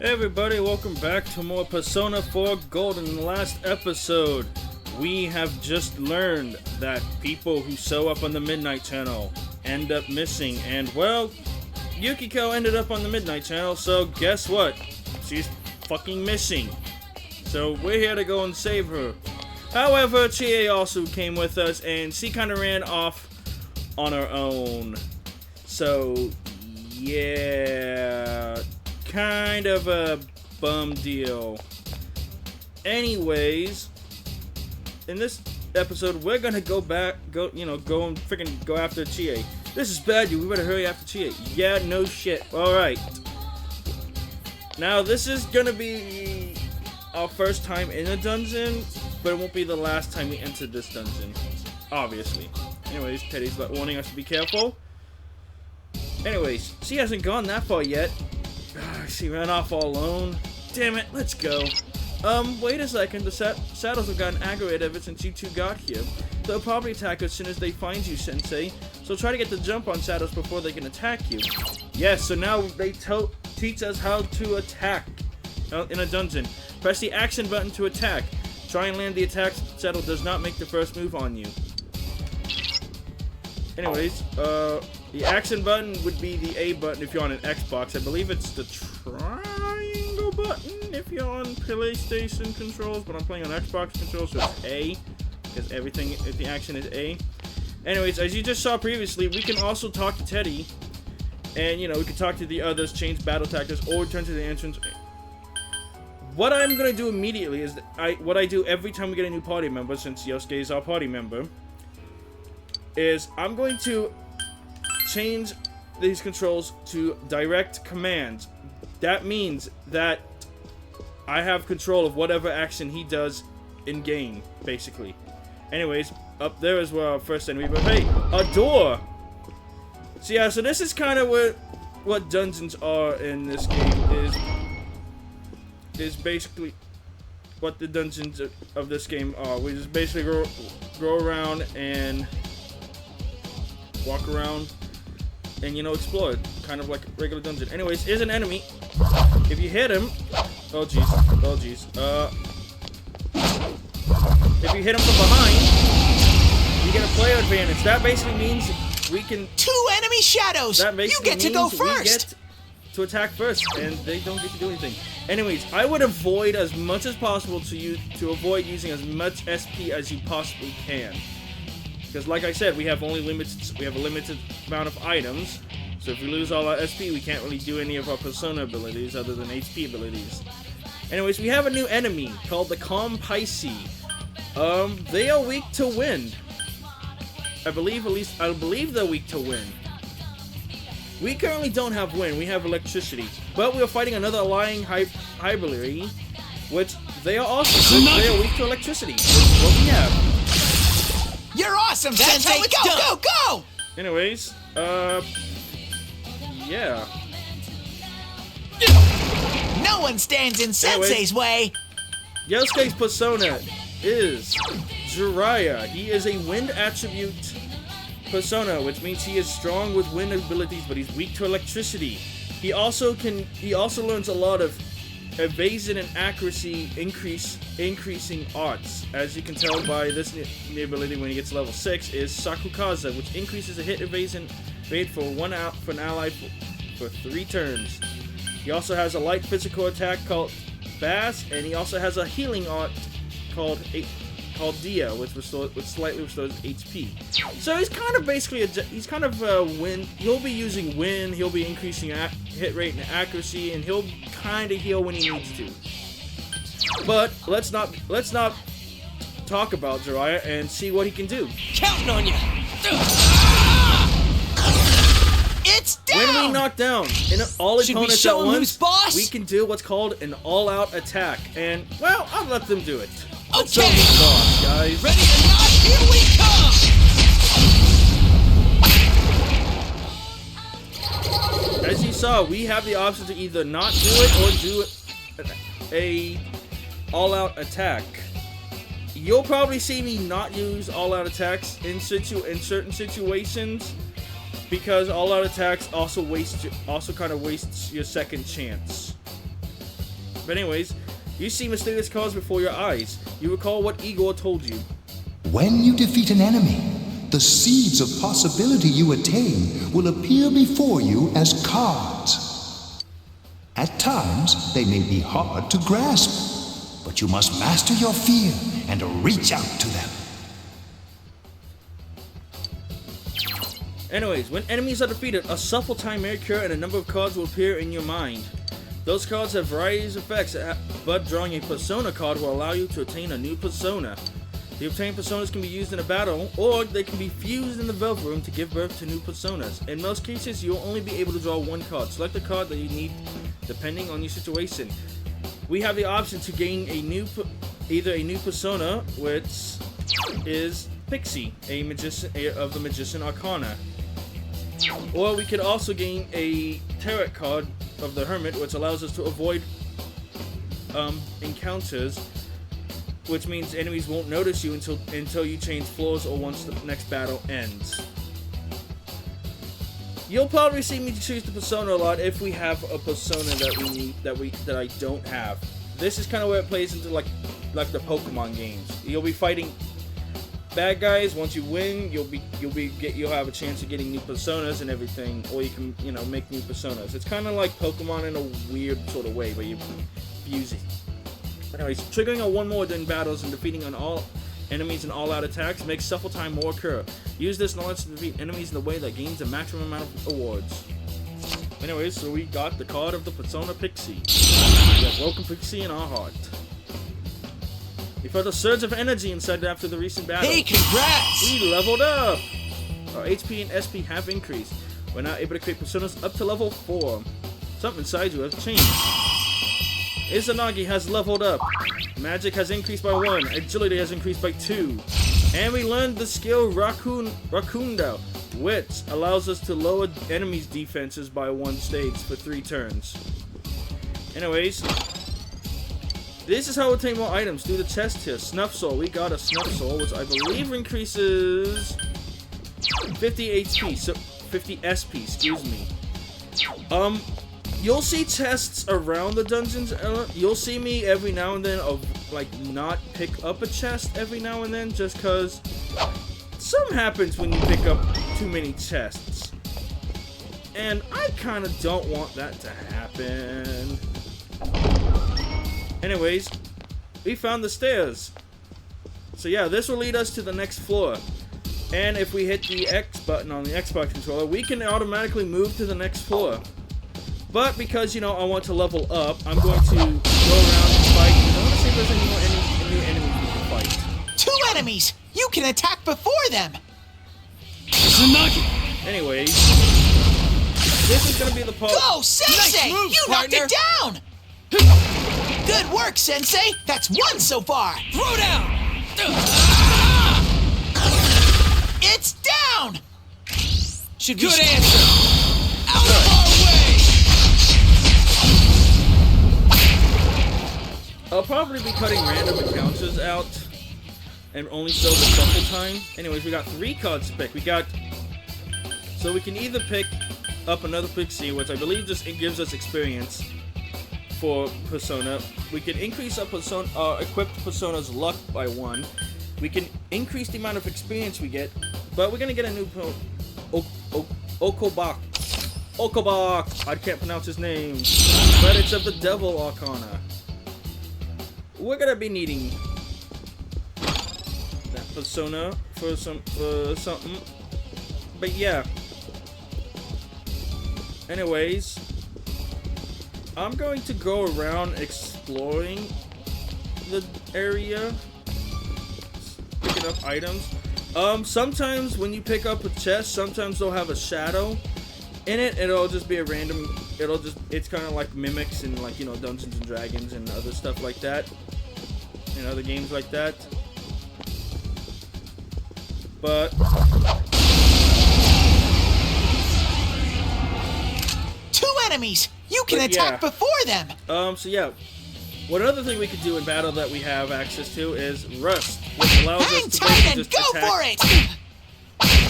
Hey everybody, welcome back to more Persona 4 Golden. In the last episode, we have just learned that people who show up on the Midnight Channel end up missing. And, well, Yukiko ended up on the Midnight Channel, so guess what? She's fucking missing. So we're here to go and save her. However, Chie also came with us, and she kind of ran off on her own. So, yeah, kind of a bum deal. Anyways, in this episode, we're gonna go and freaking go after Chie. This is bad, we better hurry after Chie. Yeah, no shit. Alright. Now, this is gonna be our first time in a dungeon, but it won't be the last time we enter this dungeon. Obviously. Anyways, Teddy's warning us to be careful. Anyways, she hasn't gone that far yet. She ran off all alone. Damn it, let's go. Wait a second. The Saddles have gotten aggravated ever since you two got here. They'll probably attack as soon as they find you, Sensei. So try to get the jump on Saddles before they can attack you. Yes, so now they teach us how to attack in a dungeon. Press the action button to attack. Try and land the attack. Saddle does not make the first move on you. Anyways, the action button would be the A button if you're on an Xbox. I believe it's the triangle button if you're on PlayStation controls, but I'm playing on Xbox controls, so it's A, because everything, if the action is A. Anyways, as you just saw previously, we can also talk to Teddy, and, we can talk to the others, change battle tactics, or return to the entrance. What I'm going to do immediately is, what I do every time we get a new party member, since Yosuke is our party member, is I'm going to change these controls to direct commands. That means that I have control of whatever action he does in game, basically. Anyways, up there is where our first enemy, but hey, a door! So yeah, so this is kind of what dungeons are in this game, is basically what the dungeons of this game are. We just basically go around and walk around and, explore it. Kind of like a regular dungeon. Anyways, here's an enemy. If you hit him... Oh, jeez. Oh, jeez. If you hit him from behind, you get a player advantage. That basically means we can... 2 enemy shadows! That basically you get to go first! We get to attack first, and they don't get to do anything. Anyways, I would avoid as much as possible to avoid using as much SP as you possibly can. Because, like I said, we have a limited amount of items. So if we lose all our SP, we can't really do any of our Persona abilities other than HP abilities. Anyways, we have a new enemy called the Compici. They are weak to wind. I believe they're weak to wind. We currently don't have wind. We have electricity. But we are fighting another allying hybrid, which they are also weak to electricity. Which is what we have. You're awesome, Sensei! Go! Anyways, yeah. No one stands in Sensei's way! Yosuke's persona is Jiraiya. He is a wind attribute persona, which means he is strong with wind abilities, but he's weak to electricity. He also learns a lot of evasion and accuracy increasing arts. As you can tell by this new ability when he gets level 6 is Sakukaza, which increases a hit evasion rate for an ally for 3 turns. He also has a light physical attack called Bass, and he also has a healing art called Dia, which slightly restores HP. So he's kind of basically wind. He'll be using wind. He'll be increasing hit rate and accuracy, and he'll kind of heal when he needs to. But let's not talk about Jiraiya and see what he can do. Counting on you. It's down. When we knock down all opponents at once, we can do what's called an all-out attack. And well, I'll let them do it. Let's show the boss, guys. Ready or not, here we come! As you saw, we have the option to either not do it or do a all-out attack. You'll probably see me not use all-out attacks in certain situations, because all-out attacks also kind of wastes your second chance. But anyways, you see mysterious cards before your eyes. You recall what Igor told you. When you defeat an enemy, the seeds of possibility you attain will appear before you as cards. At times, they may be hard to grasp, but you must master your fear and reach out to them. Anyways, when enemies are defeated, a supple time may occur and a number of cards will appear in your mind. Those cards have varieties of effects, but drawing a persona card will allow you to attain a new persona. The obtained personas can be used in a battle, or they can be fused in the Velvet Room to give birth to new personas. In most cases, you'll only be able to draw one card. Select the card that you need depending on your situation. We have the option to gain either a new persona, which is Pixie, a magician of the Magician Arcana. Or we could also gain a tarot card of the Hermit, which allows us to avoid encounters, which means enemies won't notice you until you change floors or once the next battle ends. You'll probably see me choose the persona a lot if we have a persona that I don't have. This is kind of where it plays into like the Pokemon games. You'll be fighting bad guys. Once you win, you'll have a chance of getting new personas and everything, or you can make new personas. It's kind of like Pokemon in a weird sort of way, where you fuse it. Anyways, triggering a one more in battles and defeating on all enemies and all-out attacks makes shuffle time more occur. Use this knowledge to defeat enemies in a way that gains the maximum amount of awards. Anyways, so we got the card of the Persona Pixie. We have Welcome Pixie in our heart. We felt a surge of energy inside after the recent battle. Hey, congrats! We leveled up! Our HP and SP have increased. We're now able to create personas up to level 4. Something inside you has changed. Izanagi has leveled up. Magic has increased by 1. Agility has increased by 2. And we learned the skill Rakunda, which allows us to lower enemies' defenses by 1 stage for 3 turns. Anyways, this is how we obtain more items. Do the chest here. Snuff Soul. We got a Snuff Soul, which I believe increases 50 HP, so 50 SP, excuse me. You'll see chests around the dungeons. You'll see me every now and then not pick up a chest every now and then, just cause something happens when you pick up too many chests. And I kind of don't want that to happen. Anyways, we found the stairs. So yeah, this will lead us to the next floor. And if we hit the X button on the Xbox controller, we can automatically move to the next floor. But because, I want to level up, I'm going to go around and fight. I want to see if there's any more new enemies we can fight. 2 enemies! You can attack before them! Anyways, this is going to be the part... Go, Sensei! Nice move, you partner. knocked it down! Good work, Sensei! That's 1 so far! Throw down! It's down! Should we... Good answer! Out of our way! I'll probably be cutting random encounters out and only show the shuffle time. Anyways, we got 3 cards to pick. So we can either pick up another Pixie, which I believe it gives us experience for Persona. We can increase our equipped Persona's luck by 1. We can increase the amount of experience we get, but we're gonna get a new Okobak. I can't pronounce his name, but it's of the Devil Arcana. We're gonna be needing that persona for something. But yeah. Anyways, I'm going to go around exploring the area, picking up items. Sometimes when you pick up a chest, sometimes they'll have a shadow in it, and it'll just be a random. It's kind of like mimics and Dungeons and Dragons and other stuff like that, and other games like that. But 2 enemies. You can attack before them. So yeah, one other thing we could do in battle that we have access to is Rust, which allows us to basically just go for it.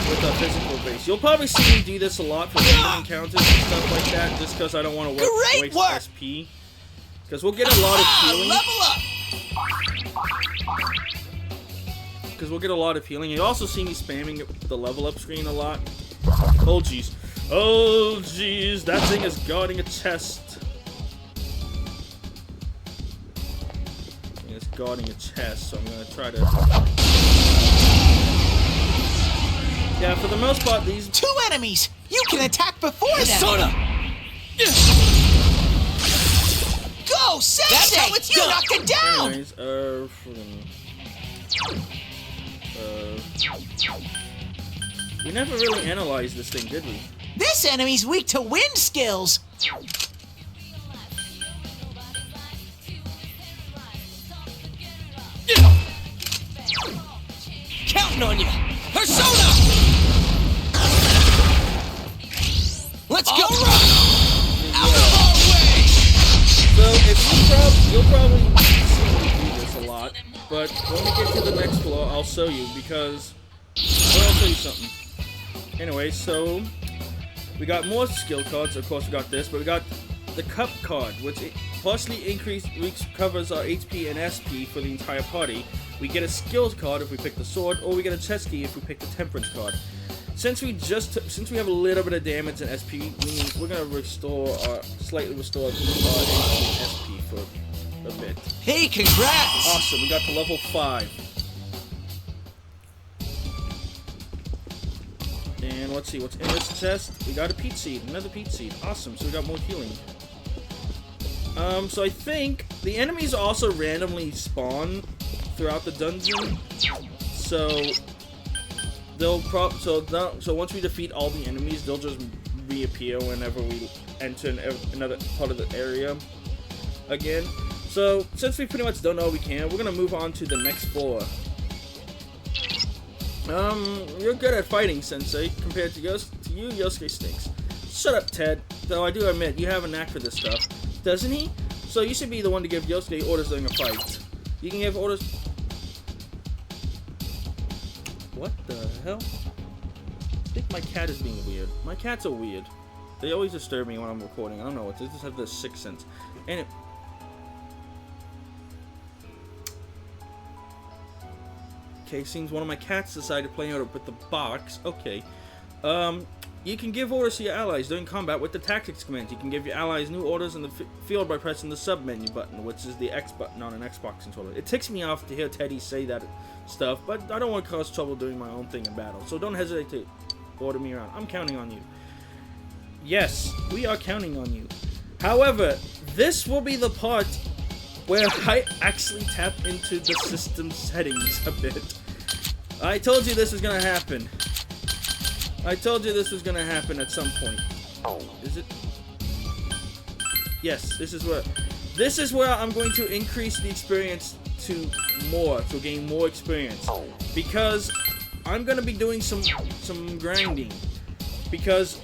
With a physical base. You'll probably see me do this a lot for random encounters and stuff like that, just because I don't want to waste SP. Because we'll get a lot of healing. Level up! Because we'll get a lot of healing. You also see me spamming the level up screen a lot. Oh, jeez. Oh, jeez. That thing is guarding a chest. It's guarding a chest, so I'm going to try to... Yeah, for the most part, these... 2 enemies! You can attack before them! Persona! Go, Sensei! That's how it's done! Knock it down! Anyways, we never really analyzed this thing, did we? This enemy's weak to wind skills! Counting on you! Persona! Let's go! Out of our way! So, if you'll probably see me do this a lot, but when we get to the next floor, I'll show you, because... Well, I'll show you something. Anyway, so... We got more skill cards, of course we got this, but we got the Cup card, which partially recovers our HP and SP for the entire party. We get a skills card if we pick the sword, or we get a chest key if we pick the temperance card. Since we have a little bit of damage and SP, we're gonna slightly restore our HP and SP for a bit. Hey, congrats! Awesome, we got to level 5. And let's see what's in this chest. We got a peach seed, another peach seed. Awesome, so we got more healing. So I think the enemies also randomly spawn throughout the dungeon. So so once we defeat all the enemies, they'll just reappear whenever we enter another part of the area again. So since we pretty much done all we can, we're gonna move on to the next floor. You're good at fighting, Sensei, compared to you, Yosuke stinks. Shut up, Ted. Though I do admit, you have a knack for this stuff. Doesn't he? So you should be the one to give Yosuke orders during a fight. You can give orders... What the hell? I think my cat is being weird. My cats are weird. They always disturb me when I'm recording. I don't know what. They just have this sixth sense. And okay, seems one of my cats decided to play out with the box. Okay. You can give orders to your allies during combat with the tactics command. You can give your allies new orders in the field by pressing the sub-menu button, which is the X button on an Xbox controller. It ticks me off to hear Teddy say that stuff, but I don't want to cause trouble doing my own thing in battle, so don't hesitate to order me around. I'm counting on you. Yes, we are counting on you. However, this will be the part where I actually tap into the system settings a bit. I told you this was gonna happen. I told you this was gonna happen at some point. Is it? Yes, this is where I'm going to increase the experience to gain more experience. Because I'm gonna be doing some grinding. Because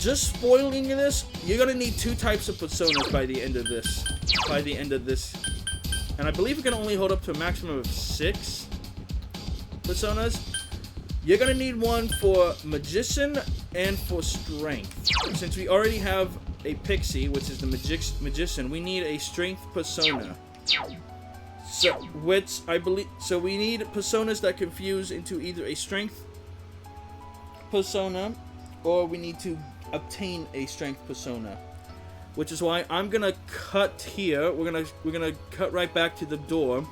just spoiling this, you're gonna need 2 types of personas by the end of this. And I believe it can only hold up to a maximum of 6 personas. You're gonna need one for Magician and for Strength. Since we already have a Pixie, which is the Magician, we need a Strength persona. So we need personas that can fuse into either a Strength persona, or we need to obtain a Strength persona. Which is why I'm gonna cut here. We're gonna cut right back to the door.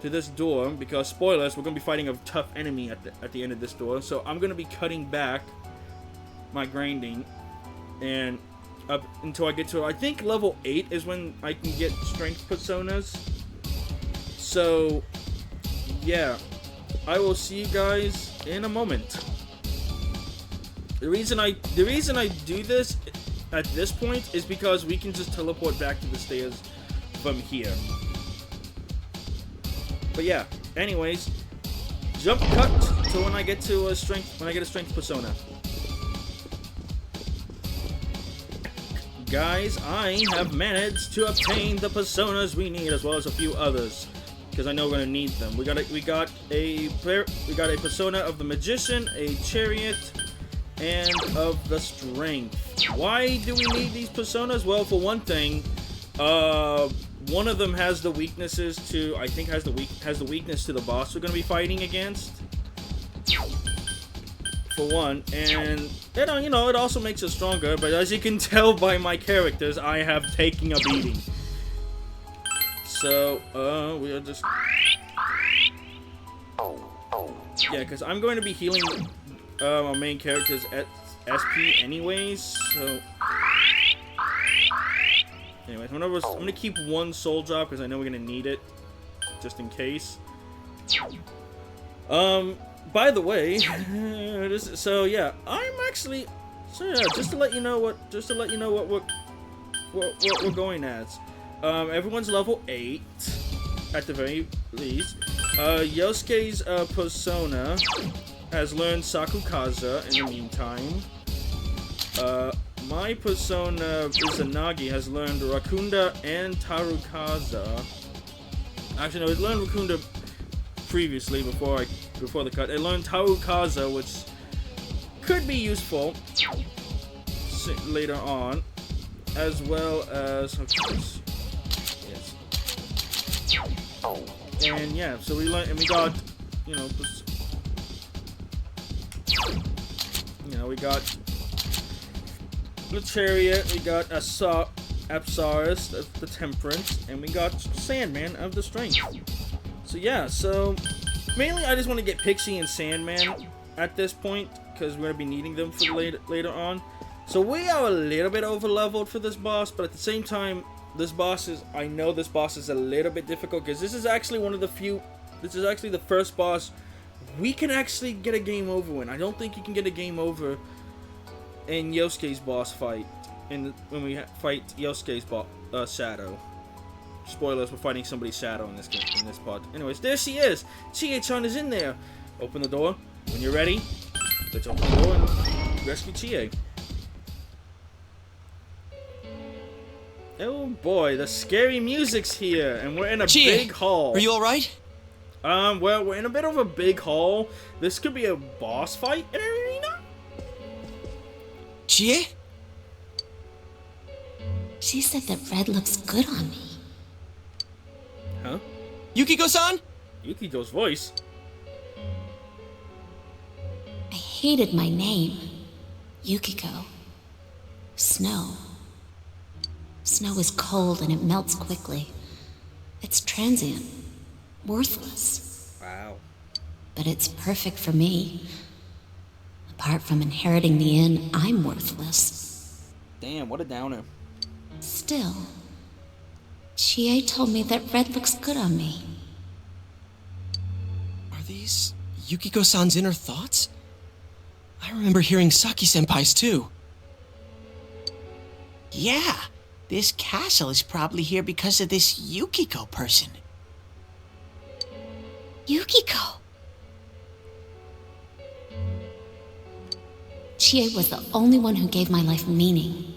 To this door, because spoilers, we're gonna be fighting a tough enemy at the end of this door. So I'm gonna be cutting back my grinding and up until I get to, I think level 8 is when I can get strength personas. So yeah, I will see you guys in a moment. The reason I do this at this point is because we can just teleport back to the stairs from here. But yeah, anyways, jump cut to when I get to a strength persona. Guys, I have managed to obtain the personas we need, as well as a few others, because I know we're gonna need them. We got a persona of the Magician, a Chariot, and of the strength. Why do we need these personas? Well, for one thing, one of them has the weaknesses to, I think has the weakness to the boss we're gonna be fighting against. For one, and you know, it also makes it stronger, but as you can tell by my characters, I have taken a beating. So, we are just... Yeah, because I'm going to be healing our main character's SP anyways, so... Anyways, I'm gonna keep one soul drop, because I know we're gonna need it, just in case. By the way, so yeah, just to let you know what we're going as. Everyone's level 8 at the very least. Yosuke's persona has learned Sakukaza in the meantime. My persona Izanagi has learned Rakunda and Tarukaza. Actually, no, it learned Rakunda previously before the cut. I learned Tarukaza, which could be useful later on, as well as yes. And yeah, so we learned, and we got, you know, we got the Chariot, we got Apsaris of the Temperance, and we got Sandman of the Strength. So yeah, so mainly I just want to get Pixie and Sandman at this point, because we're going to be needing them for later on. So we are a little bit over leveled for this boss, but at the same time, I know this boss is a little bit difficult, because this is actually the first boss we can actually get a game over in. I don't think you can get a game over in Yosuke's boss fight, when we fight Yosuke's Shadow. Spoilers, we're fighting somebody's shadow in this part. Anyways, there she is! Chie-chan is in there! Open the door. When you're ready, let's open the door and rescue Chie. Oh boy, the scary music's here, and we're in a Chie, big hall. Are you alright? Well, we're in a bit of a big hall. This could be a boss fight in an arena? Chie? She said that red looks good on me. Huh? Yukiko-san? Yukiko's voice? I hated my name. Yukiko. Snow. Snow is cold and it melts quickly. It's transient. Worthless. Wow. But it's perfect for me. Apart from inheriting the inn, I'm worthless. Damn, what a downer. Still, Chie told me that red looks good on me. Are these Yukiko-san's inner thoughts? I remember hearing Saki-senpai's too. Yeah, this castle is probably here because of this Yukiko person. Yukiko! Chie was the only one who gave my life meaning.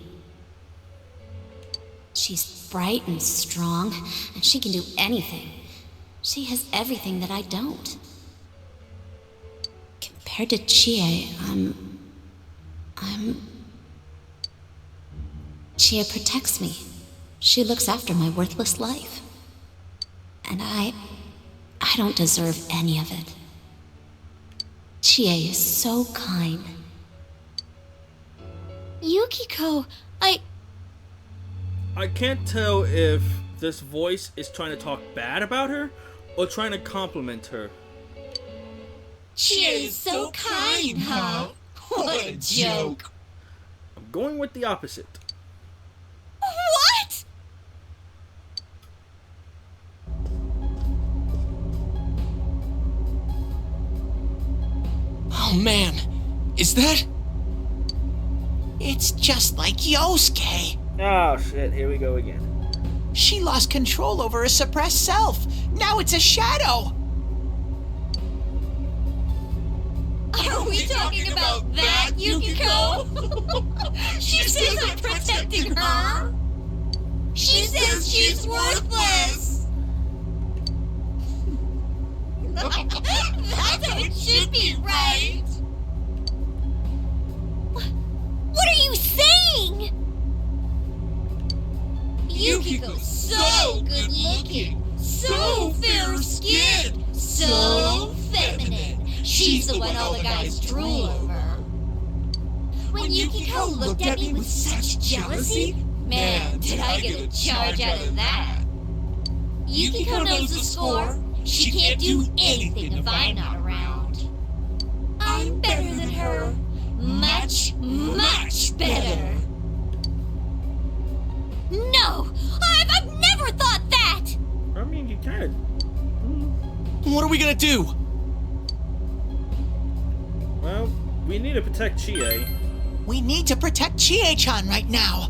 She's bright and strong, and she can do anything. She has everything that I don't. Compared to Chie, Chie protects me. She looks after my worthless life. And I don't deserve any of it. Chie is so kind. Yukiko, I can't tell if this voice is trying to talk bad about her or trying to compliment her. Chie is so kind, huh? What a joke. I'm going with the opposite. What? Oh man, is that? It's just like Yosuke. Oh shit, here we go again. She lost control over her suppressed self. Now it's a shadow. Are we talking about that, Yukiko? She says I'm protecting her. She says she's worthless. That's how it should be, right? Yukiko's so good looking, so fair skinned, so feminine. She's the one all the guys drool over. When Yukiko looked at me with such jealousy, man, did I get a charge out of that. Yukiko knows the score. She can't do anything if I'm not around. I'm better than her. Much, much better. No! I've never thought that! I mean, you kind of... What are we gonna do? Well, we need to protect Chie. We need to protect Chie-chan right now.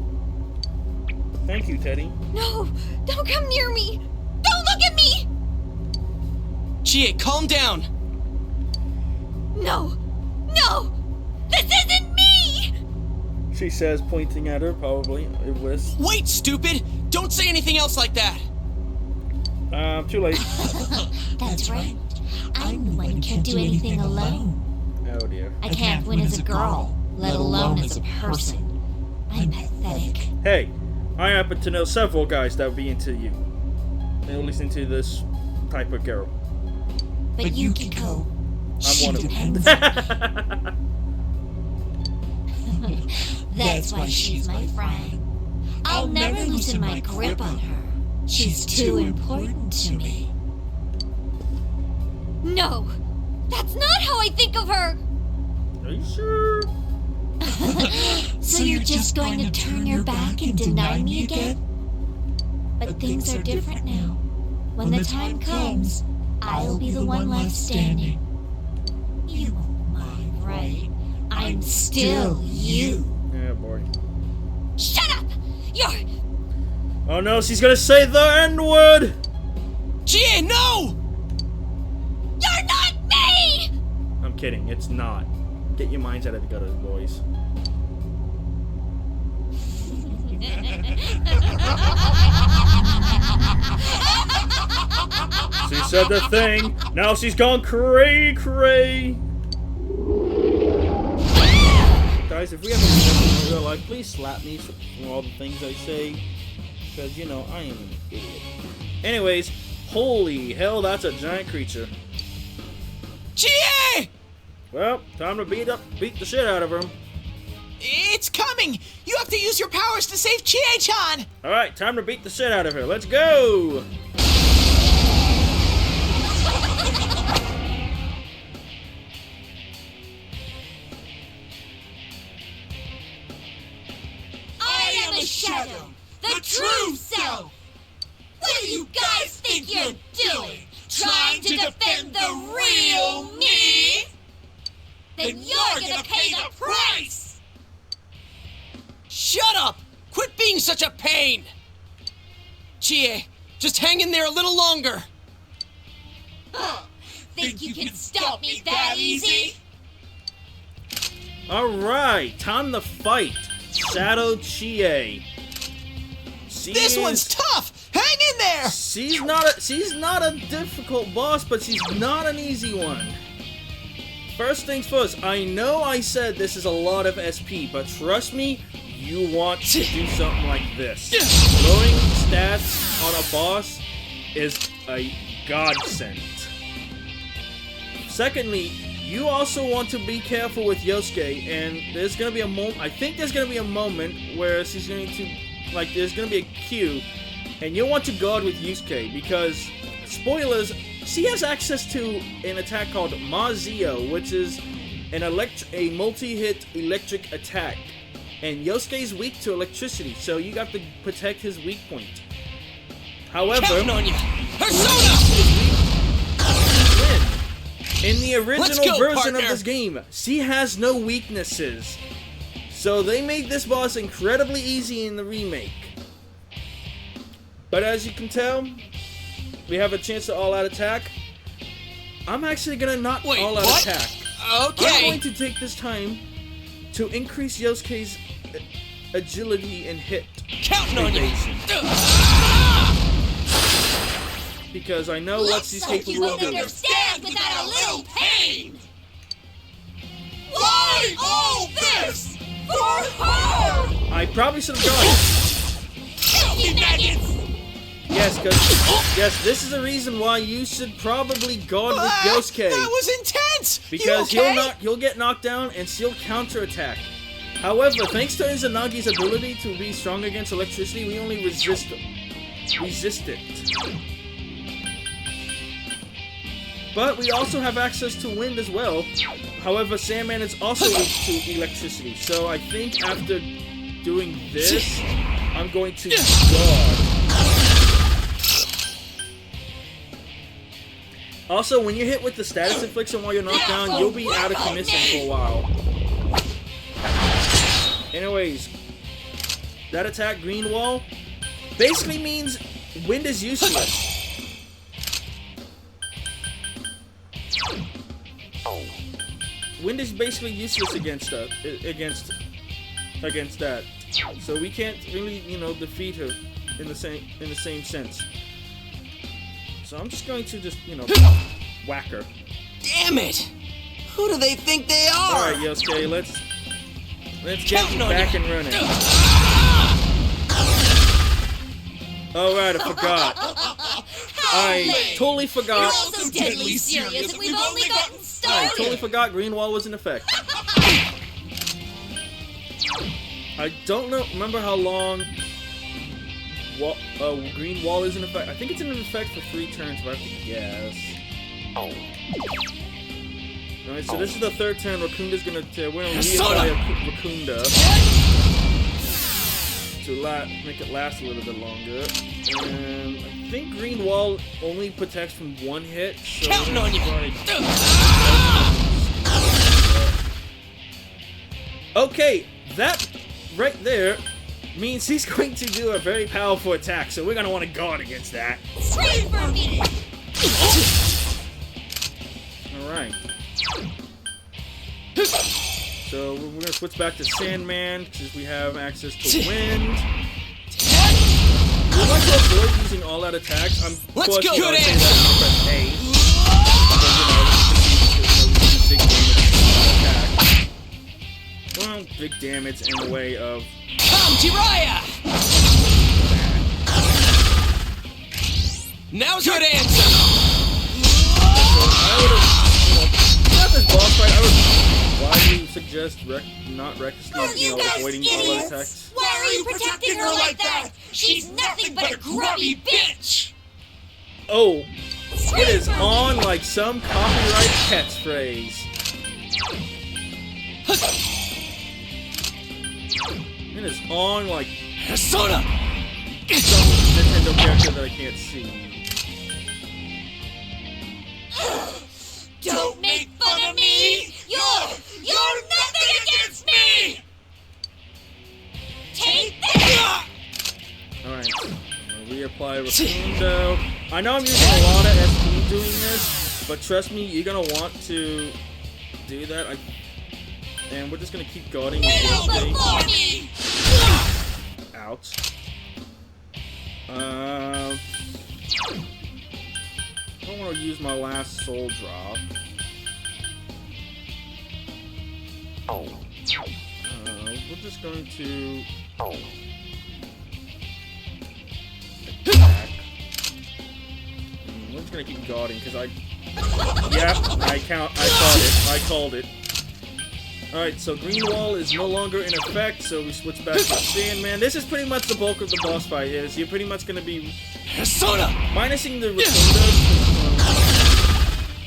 Thank you, Teddy. No! Don't come near me! Don't look at me! Chie, calm down. No! No! This isn't me! She says, pointing at her, probably. It was. Wait, stupid! Don't say anything else like that. Too late. That's right. I'm the one who can't do anything alone. Oh dear. I can't win as a girl, let alone as a person. I'm pathetic. Hey, I happen to know several guys that would be into you. They'll listen to this type of girl. But Yukiko, I'm one of them. that's why she's my friend. I'll never loosen my grip on her. She's too important to me. No! That's not how I think of her! Are you sure? So you're just going to turn your back and deny me again? But things are different now. When the time comes, I'll be the one left standing. You won't mind, right? I'm still you. Yeah, boy. Shut up! You're... Oh no, she's gonna say the N-word! Chie, no! You're not me! I'm kidding, it's not. Get your minds out of the gutter, boys. She said the thing, now she's gone cray. Guys, if we ever meet in real life, please slap me for all the things I say. Because, you know, I am an idiot. Anyways, holy hell, that's a giant creature. Chie! Well, time to beat the shit out of him. It's coming! You have to use your powers to save Chie-chan! Alright, time to beat the shit out of her. Let's go! I am a shadow, the true self! What do you guys think you're doing? Trying to defend the real me? Then you're gonna pay the price! Shut up! Quit being such a pain! Chie, just hang in there a little longer. Think you can stop me that easy? Alright, time to fight. Shadow Chie. This one's tough! Hang in there! She's not a difficult boss, but she's not an easy one. First things first, I know I said this is a lot of SP, but trust me, you want to do something like this. Throwing stats on a boss is a godsend. Secondly, you also want to be careful with Yosuke, and there's gonna be a moment. I think there's gonna be a moment where she's going to, like, there's gonna be a queue, and you'll want to guard with Yosuke because, spoilers, she has access to an attack called Mazio, which is a multi-hit electric attack, and Yosuke's weak to electricity, so you got to protect his weak point. However, Counting on you! Persona! in the original go, version partner. of this game, she has no weaknesses. So they made this boss incredibly easy in the remake. But as you can tell, we have a chance to all-out attack. I'm actually gonna not Wait, all-out what? attack. Okay. I'm going to take this time to increase Yosuke's agility and hit Counting on you! evasion. Because I know what she's Looks like you capable of won't doing. understand without a little pain! Why all this? For her! I probably should have gone. Help me, maggot! because yes, this is the reason why you should probably guard with Yosuke. That was intense! Because you okay? he'll get knocked down and she'll counterattack. However, thanks to Izanagi's ability to be strong against electricity, we only resist it. But we also have access to wind as well. However, Sandman is also weak to electricity. So I think after doing this, I'm going to guard. Also, when you're hit with the status infliction while you're knocked down, you'll be out of commission for a while. Anyways, that attack, Green Wall, basically means wind is useless. Wind is basically useless against that. So we can't really, defeat her in the same sense. So I'm just going to whack her. Damn it! Who do they think they are? All right, Yosuke, let's get back and running. All right, I forgot. I totally forgot. You're also deadly serious, and we've only gotten started. I totally forgot Green Wall was in effect. I don't remember how long Green Wall is in effect. I think it's in effect for 3 turns, but I have to guess. Alright, so this is the 3rd turn. Rakunda's gonna reapply Rakunda to make it last a little bit longer. And I think Green Wall only protects from 1 hit. So Counting on you. Okay, that right there means he's going to do a very powerful attack, so we're going to want to guard against that. Scream for me! Alright. So we're going to switch back to Sandman, because we have access to wind. We want to avoid using all-out attacks. Let's go! Good answer! press A. Well, big damage in the way of... Come, Jiraiya! Now's your answer! I would have, not this boss fight, I would widely suggest not recklessly, avoiding all attacks. Why are you protecting her like that? She's nothing but a grubby bitch! Oh, it is on like some copyright catchphrase. It is on like Persona! some Nintendo character that I can't see. Don't make fun of me! You're nothing against me! Take that! Alright, reapply Rakundo. I know I'm using a lot of SP doing this, but trust me, you're gonna want to do that. And we're just gonna keep guarding with Kneel Yosuke. before me! Ouch. I don't want to use my last soul drop. We're just going to attack. We're just gonna keep guarding because I called it. Alright, so Green Wall is no longer in effect, so we switch back to Sandman. This is pretty much the bulk of the boss fight. You're pretty much gonna be Persona! minusing the Rotunda.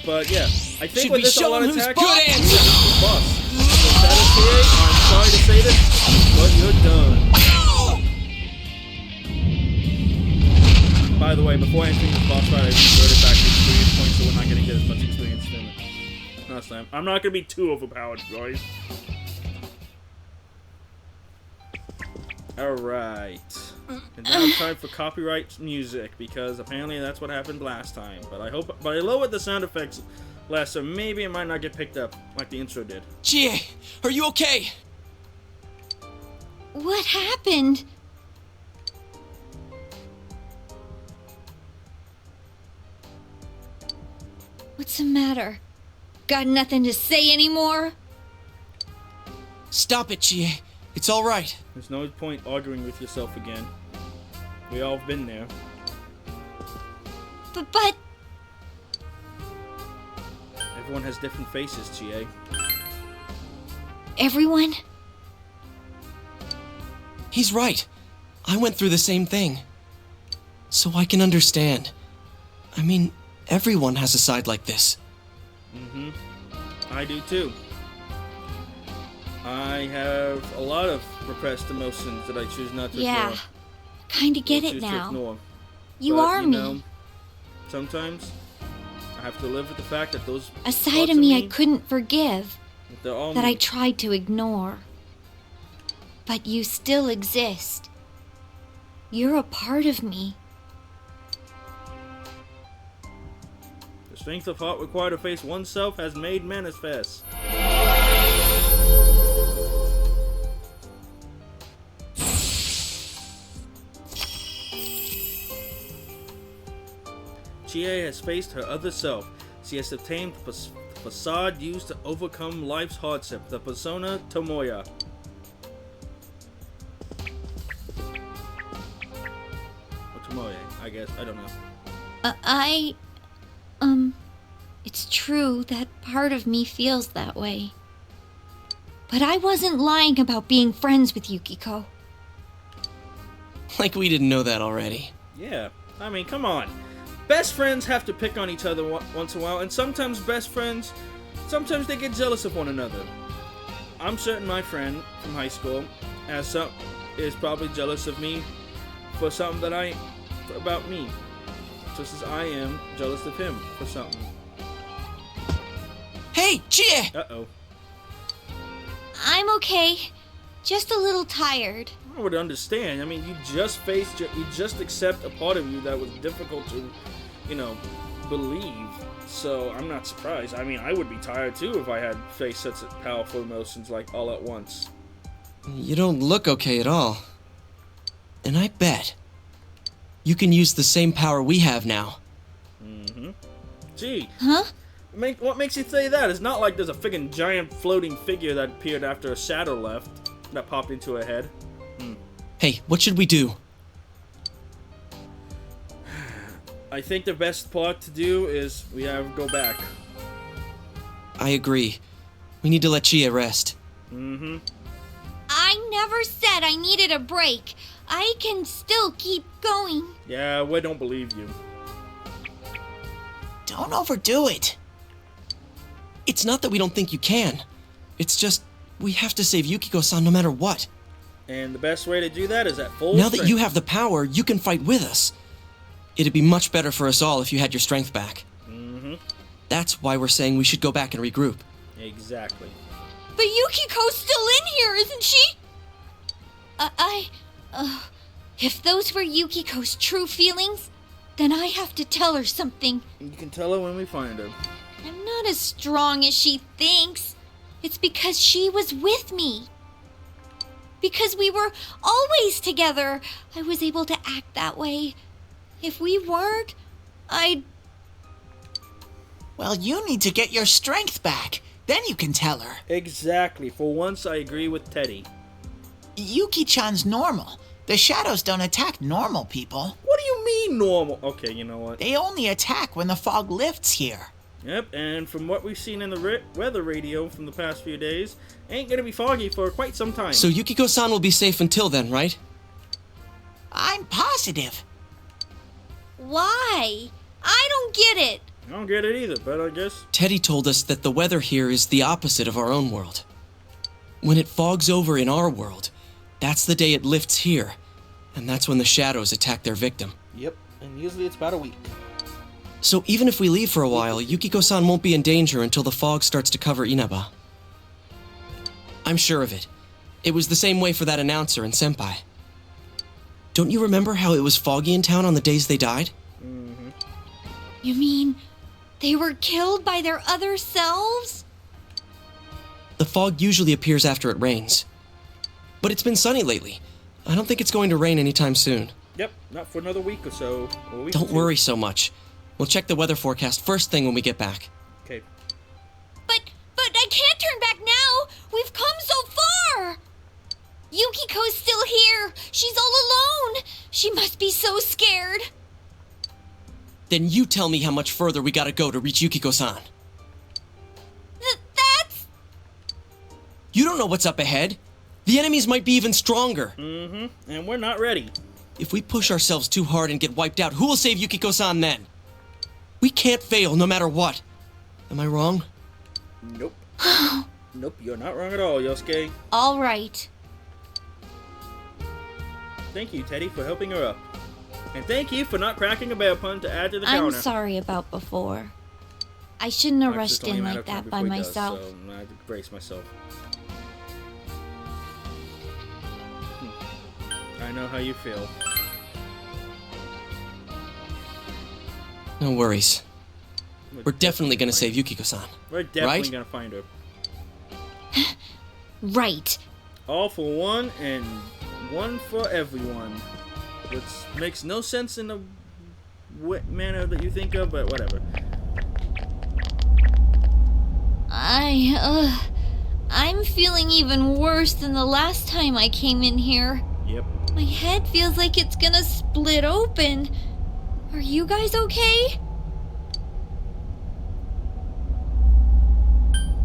But yeah, I think Should with we this show all-out him who's attack, good we answer? will beat the boss. So status Chie, I'm sorry to say this, but you're done. By the way, before entering this boss fight, I reverted back to experience points, so we're not gonna get as much experience from it. Last time. I'm not gonna be too overpowered, guys. Alright. And now it's time for copyright music, because apparently that's what happened last time. But I lowered the sound effects less, so maybe it might not get picked up like the intro did. Chie, are you okay? What happened? What's the matter? Got nothing to say anymore? Stop it, Chie. It's all right. There's no point arguing with yourself again. We all have been there. But Everyone has different faces, Chie. everyone? He's right. I went through the same thing. So I can understand. I mean, everyone has a side like this. Mm-hmm. I do too. I have a lot of repressed emotions that I choose not to Yeah. ignore. Kinda get Or it choose to now. ignore. You But, are you me. know, sometimes I have to live with the fact that those A side parts of me I couldn't forgive, they're all that me. I tried to ignore. But you still exist. You're a part of me. The strength of heart required to face oneself has made manifest. Chie has faced her other self. She has obtained the facade used to overcome life's hardship, the persona Tomoya. Or Tomoye, I guess. I don't know. It's true that part of me feels that way. But I wasn't lying about being friends with Yukiko. Like we didn't know that already. Yeah, I mean, come on. Best friends have to pick on each other once in a while, and sometimes best friends, sometimes they get jealous of one another. I'm certain my friend from high school is probably jealous of me for something about me, just as I am jealous of him for something. Hey, Chie! Uh-oh. I'm okay. Just a little tired. I would understand. I mean, you just accept a part of you that was difficult to, believe. So I'm not surprised. I mean, I would be tired too if I had faced such powerful emotions like all at once. You don't look okay at all. And I bet you can use the same power we have now. Mm-hmm. Gee. Huh? What makes you say that? It's not like there's a friggin' giant floating figure that appeared after a shadow left that popped into her head. Hey, what should we do? I think the best part to do is we have to go back. I agree. We need to let Chie rest. Mm-hmm. I never said I needed a break. I can still keep going. Yeah, we don't believe you. Don't overdo it. It's not that we don't think you can. It's just, we have to save Yukiko-san no matter what. And the best way to do that is at full Now strength. that you have the power, you can fight with us. It'd be much better for us all if you had your strength back. Mm-hmm. That's why we're saying we should go back and regroup. Exactly. But Yukiko's still in here, isn't she? If those were Yukiko's true feelings, then I have to tell her something. You can tell her when we find her. I'm not as strong as she thinks. It's because she was with me. Because we were always together, I was able to act that way. If we weren't, Well, you need to get your strength back. Then you can tell her. Exactly. For once, I agree with Teddy. Yuki-chan's normal. The shadows don't attack normal people. What do you mean normal? Okay, you know what? They only attack when the fog lifts here. Yep, and from what we've seen in the weather radio from the past few days, ain't gonna be foggy for quite some time. So Yukiko-san will be safe until then, right? I'm positive. why? I don't get it. I don't get it either, but I guess... Teddy told us that the weather here is the opposite of our own world. When it fogs over in our world, that's the day it lifts here, and that's when the shadows attack their victim. Yep, and usually it's about a week. So even if we leave for a while, Yukiko-san won't be in danger until the fog starts to cover Inaba. I'm sure of it. It was the same way for that announcer and Senpai. Don't you remember how it was foggy in town on the days they died? Mm-hmm. You mean they were killed by their other selves? The fog usually appears after it rains. But it's been sunny lately. I don't think it's going to rain anytime soon. Yep, not for another week or so. Or a week or Don't two. worry so much. We'll check the weather forecast first thing when we get back. Okay. But I can't turn back now. We've come so far. Yukiko's still here. She's all alone. She must be so scared. Then you tell me how much further we gotta go to reach Yukiko-san. That's... You don't know what's up ahead. The enemies might be even stronger. Mm-hmm. And we're not ready. If we push ourselves too hard and get wiped out, who will save Yukiko-san then? We can't fail no matter what. Am I wrong? Nope. Nope, you're not wrong at all, Yosuke. All right. Thank you, Teddy, for helping her up. And thank you for not cracking a bear pun to add to the I'm counter. sorry about before. I shouldn't have Actually, it's rushed only a in matter like of time that by before he does, myself. so I had to brace myself. I know how you feel. No worries. We're definitely gonna save Yukiko-san. We're definitely right? gonna find her. Right. All for one and one for everyone. Which makes no sense in the manner that you think of, but whatever. I'm feeling even worse than the last time I came in here. Yep. My head feels like it's gonna split open. Are you guys okay?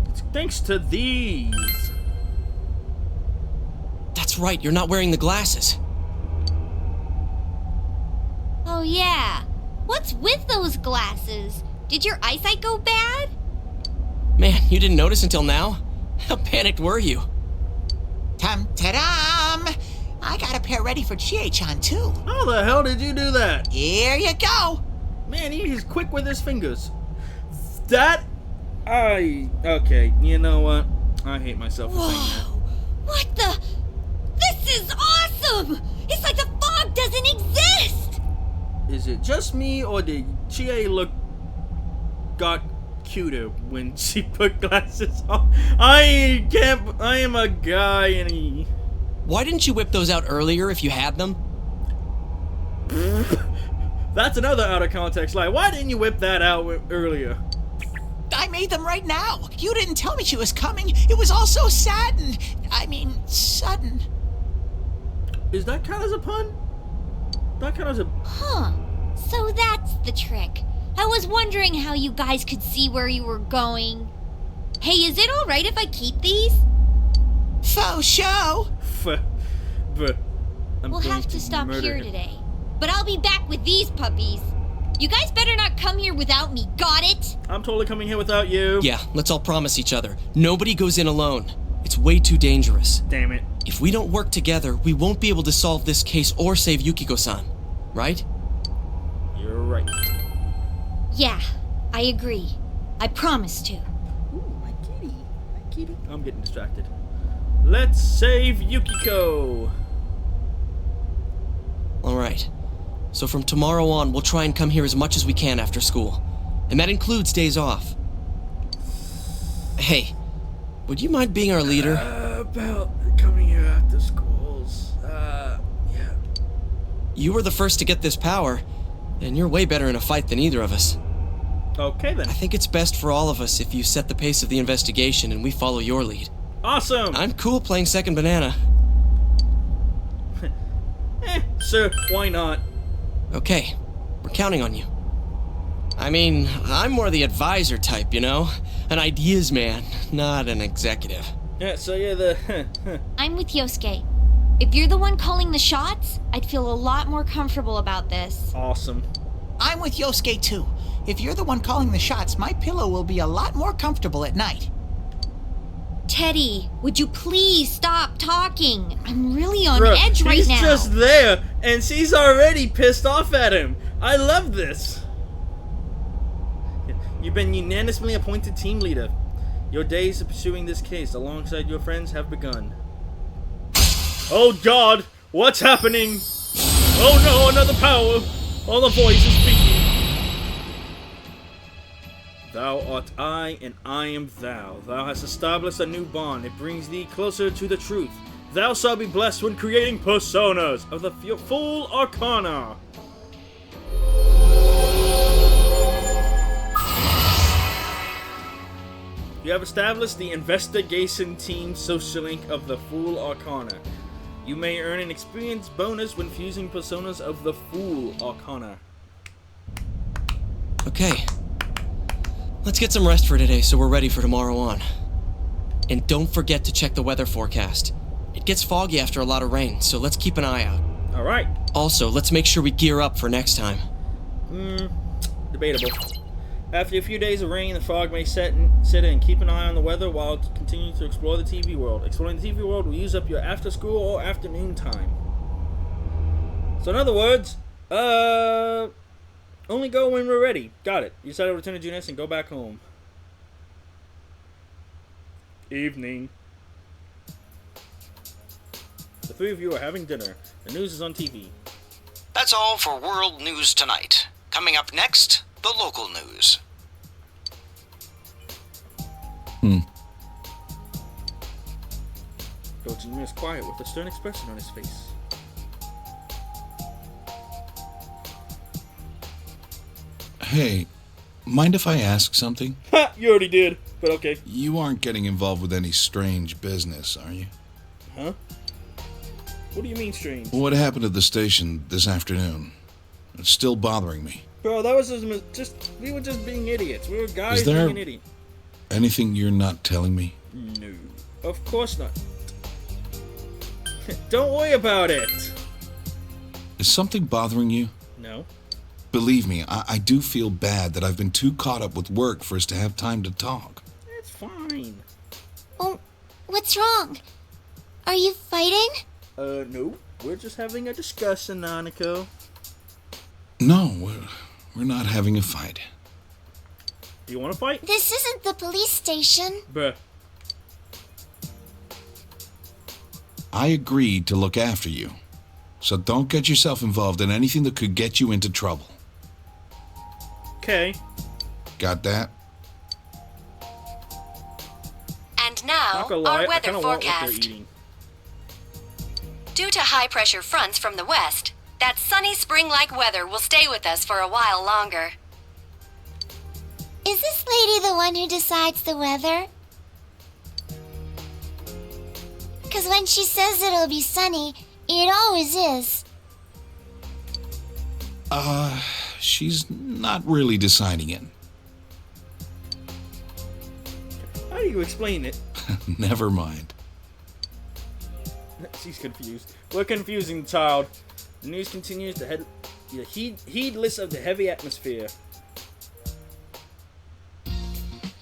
It's thanks to these. That's right, you're not wearing the glasses. Oh yeah. What's with those glasses? Did your eyesight go bad? Man, you didn't notice until now? How panicked were you? Ta-dam! I got a pair ready for Chie-chan, too. How the hell did you do that? Here you go. Man, he's quick with his fingers. Okay, you know what? I hate myself for saying that. Whoa! What the? This is awesome! It's like the fog doesn't exist! Is it just me, or did Chie got cuter when she put glasses on? I am a guy and he... Why didn't you whip those out earlier if you had them? That's another out of context lie. Why didn't you whip that out earlier? I made them right now. You didn't tell me she was coming. It was all so sudden. Is that count as a pun? That count as a... Huh. So that's the trick. I was wondering how you guys could see where you were going. Hey, is it alright if I keep these? Faux show. But I'm We'll going have to stop murder here him. today. But I'll be back with these puppies. You guys better not come here without me, got it? I'm totally coming here without you. Yeah, let's all promise each other. Nobody goes in alone. It's way too dangerous. Damn it. If we don't work together, we won't be able to solve this case or save Yukiko-san. Right? You're right. Yeah, I agree. I promise to. Ooh, my kitty. My kitty. I'm getting distracted. Let's save Yukiko. Alright. So from tomorrow on, we'll try and come here as much as we can after school. And that includes days off. Hey, would you mind being our leader? About coming here after schools. Yeah. You were the first to get this power, and you're way better in a fight than either of us. Okay then. I think it's best for all of us if you set the pace of the investigation and we follow your lead. Awesome. I'm cool playing second banana. Sir, why not? Okay, we're counting on you. I mean, I'm more the advisor type, you know? An ideas man, not an executive. Yeah, so you're the... I'm with Yosuke. If you're the one calling the shots, I'd feel a lot more comfortable about this. Awesome. I'm with Yosuke, too. If you're the one calling the shots, my pillow will be a lot more comfortable at night. Teddy, would you please stop talking? I'm really on Bruh, edge right he's now. just there, and she's already pissed off at him. I love this. You've been unanimously appointed team leader. Your days of pursuing this case alongside your friends have begun. Oh God, what's happening? Oh no, another power. All the voice is speaking. Thou art I, and I am thou. Thou hast established a new bond. It brings thee closer to the truth. Thou shalt be blessed when creating personas of the full arcana. You have established the investigation team social link of the Fool Arcana. You may earn an experience bonus when fusing personas of the Fool Arcana. Okay. Let's get some rest for today so we're ready for tomorrow on. And don't forget to check the weather forecast. It gets foggy after a lot of rain, so let's keep an eye out. Alright. Also, let's make sure we gear up for next time. Debatable. After a few days of rain, the fog may set in. Keep an eye on the weather while continuing to explore the TV world. Exploring the TV world will use up your after school or afternoon time. So in other words, only go when we're ready. Got it. You decided to return to Juness and go back home. Evening. The three of you are having dinner. The news is on TV. That's all for World News tonight. Coming up next, the local news. Dojin is quiet with a stern expression on his face. Hey, mind if I ask something? Ha! You already did, but okay. You aren't getting involved with any strange business, are you? Huh? What do you mean strange? What happened at the station this afternoon? It's still bothering me. Bro, that was just we were just being idiots. We were guys Is there being an idiot. anything you're not telling me? No. Of course not. Don't worry about it. Is something bothering you? No. Believe me, I do feel bad that I've been too caught up with work for us to have time to talk. It's fine. Oh, what's wrong? Are you fighting? No. We're just having a discussion, Nanako. No, we're not having a fight. Do you want to fight? This isn't the police station. Bruh. I agreed to look after you. So don't get yourself involved in anything that could get you into trouble. Okay. Got that? And now, Not gonna lie, our I weather kinda want what they're forecast. eating. Due to high-pressure fronts from the west, that sunny spring-like weather will stay with us for a while longer. Is this lady the one who decides the weather? Because when she says it'll be sunny, it always is. She's not really deciding it. How do you explain it? Never mind. She's confused. We're confusing the child. The news continues to heedless of the heavy atmosphere.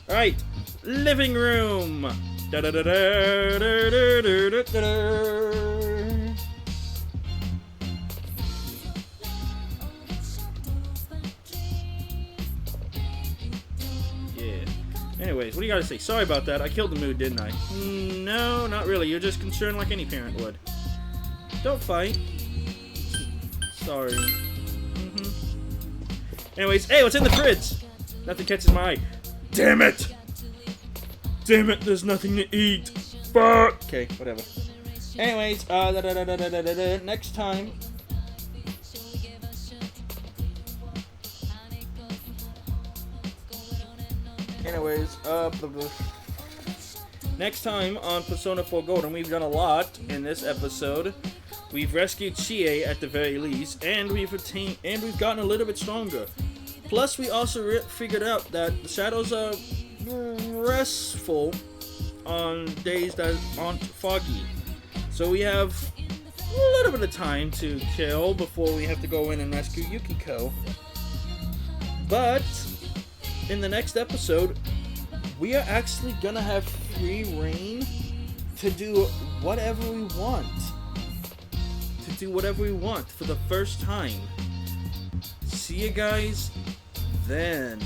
Alright. Living room. Da da da da da da da da da. Yeah. Anyways, what do you gotta say? Sorry about that. I killed the mood, didn't I? No, not really. You're just concerned like any parent would. Don't fight. Sorry. Anyways, hey, what's in the fridge? Nothing catches my eye. Damn it! Damn it, there's nothing to eat. Fuck! Okay, whatever. Anyways, next time. Anyways, next time on Persona 4 Golden, we've done a lot in this episode. We've rescued Chie at the very least, and we've gotten a little bit stronger. Plus, we also figured out that the shadows are restful on days that aren't foggy. So we have a little bit of time to kill before we have to go in and rescue Yukiko. But in the next episode, we are actually gonna have free reign to do whatever we want. For the first time. See you guys then.